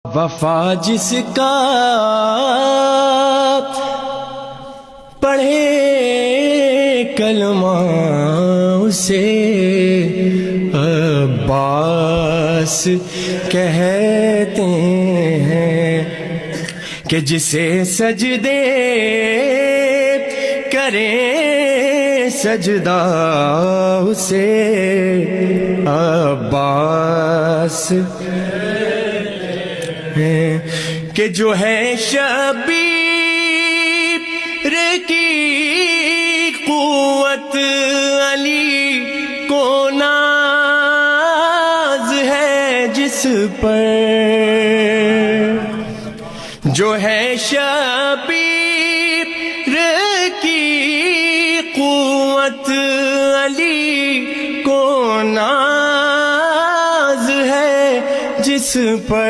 وفا جس کا پڑھے کلمہ اسے عباس کہتے ہیں، کہ جسے سجدے کرے سجدہ اسے عباس کہ جو ہے شبیر کی قوت علی کو ناز ہے جس پر، جو ہے شبیر کی قوت علی کو ناز ہے جس پر